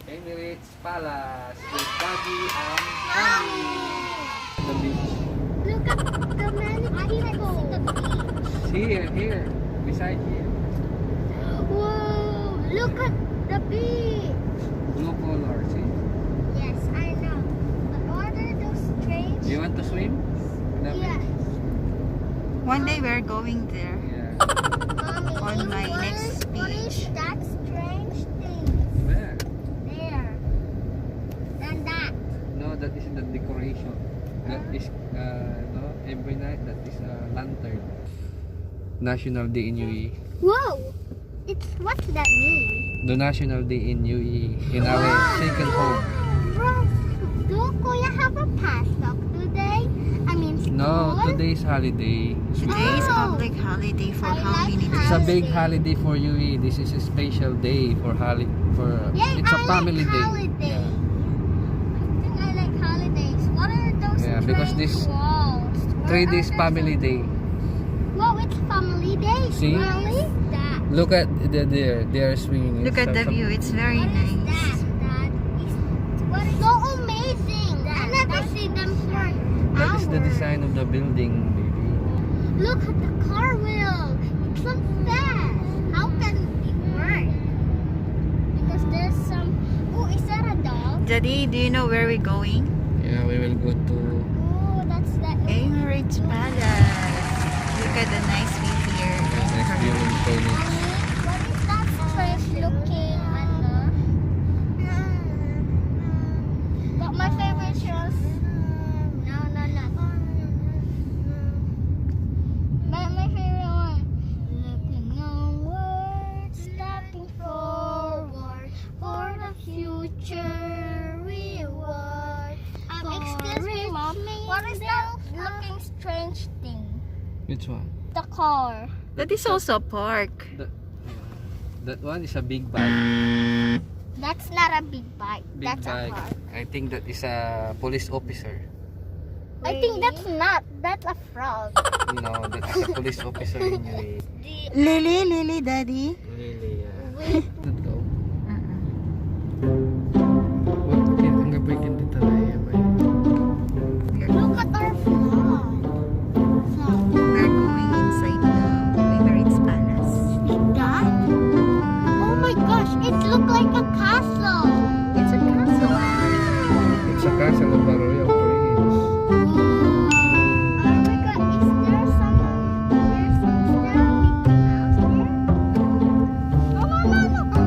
Emirates Palace with Daddy and Mommy. The beach. Look at the many people. Here, beside here. Whoa, look at the beach. Blue color, see? Yes, I know. But what are those strange? You want to swim? In the Yes. beach? One day we're going there. Yeah. Mommy, On my next what is beach. that strange thing? Where? There. And that. No, that is the decoration. That is, no, every night that is a lantern. National Day in UAE. Whoa! What's that mean? The National Day in UAE, in our second home. Bro, do Kuya have a pasok today? I mean school? No, today's holiday. Today is Oh. public holiday for I how like many how- It's a days? big holiday for UAE. This is a special day for Yay, it's a I family like day. holiday. I think I like holidays. What are those Yeah, because strange this walls? 3 What days are family day. Whoa, it's family day. See? Really? That. Look at they are swinging. Look at the view, it's very What is nice. that? What is so amazing? I never see them for That is the hours. design of the building, baby. Look at the car wheel. It's so fast. How can it work? Because there's some. Oh, is that a dog? Daddy, do you know where we're going? Yeah, we will go to Oh, that's the. Emirates Palace. Look at the nice view here. next view in Phoenix. What is that strange looking? But my favorite shows. No. My favorite one. Looking onward, stepping forward for the future reward. Excuse me, mommy. What is that looking strange thing? Which one? The car. That is also a park. That one is a big bike. That's not a big bike. Big That's bike. a car. I think that is a police officer. I think that's not. That's a frog. No, that is a police officer in UAE. Lily, Daddy. Really, Wait. Let's go. Ang gabay dito na Look at our frog. We're going inside the Emirates Palace. That? Oh my gosh! It looks like a castle. It's a castle. It's a castle of the Royal Prince. Oh my god! Is there some? There's some Mickey Mouse there? Oh no!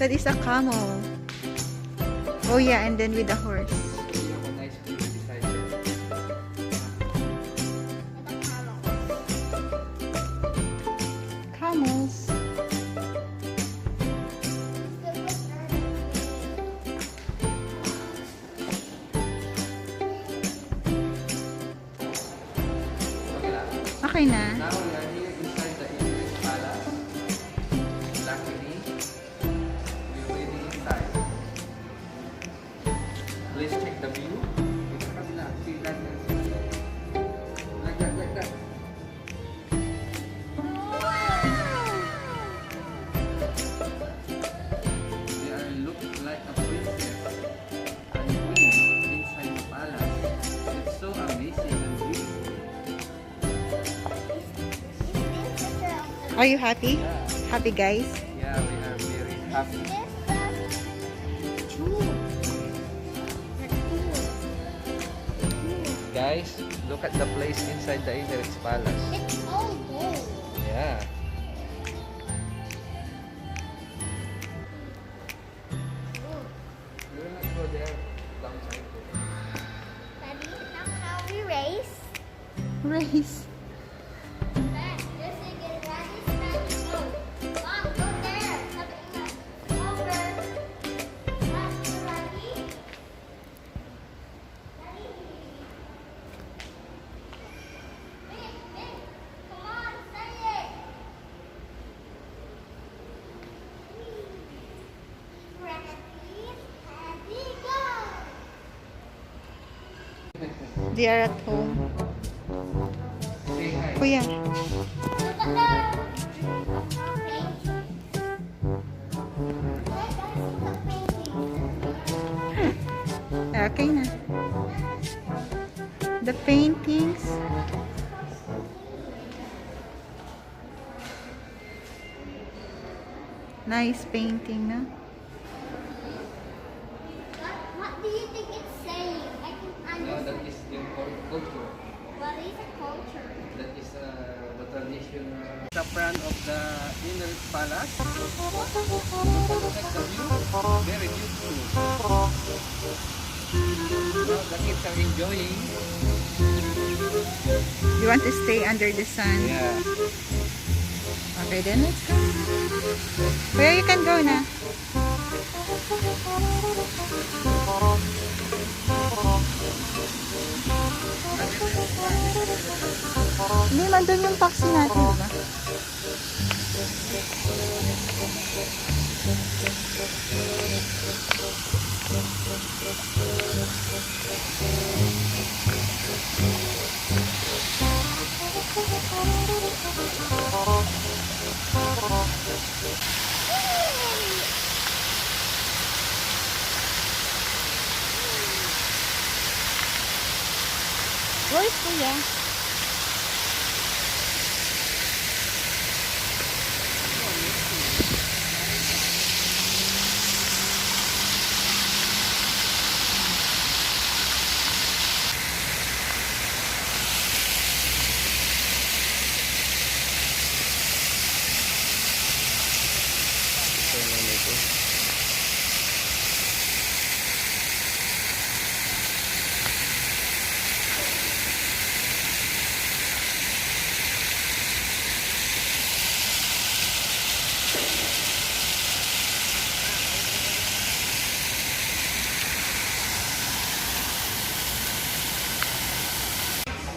That is a camel. Oh yeah, and then with the horse. You have a nice view beside it. Camels. Okay lang. Okay na. Now we are here inside the English Palace. Luckily, we're waiting inside. Let's check the view. Kita ka sila. See that? Like that, like that. They are look like a princess and queen inside the palace. It's so amazing and beautiful. Are you happy? Yeah. Happy guys? Yeah, we are very happy. Guys, look at the place inside the Emirates Palace. It's all gold. Yeah. We will not go there downside. Daddy, now how we race? Race. Back. This is get ready. Stand. Go. Mom, go there. Sabi nga. Over. Back. You ready? Ready? Big, big. Come on, say it. Ready, steady, go. They are at home. Say hi. Kuya. Okay na. The paintings. Nice painting, no? What do you think it's saying? I can No, that understand. is the culture. What is a culture? That is the tradition. The front of the Emirates Palace. Look at the view. Very beautiful. Now the kids are enjoying. You want to stay under the sun? Yeah. Okay, then let's go. Kuya, you can go na. Hindi, nandun yung taxi natin, diba? Where's Kuya?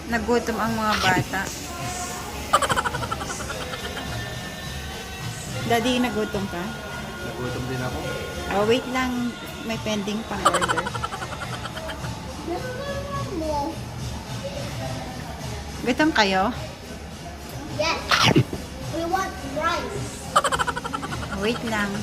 Nagutom ang mga bata. Daddy, nagutom ka? Nagutom din ako. Oh, wait lang. May pending pang order. Gutom kayo? Yes. We want rice. Wait lang.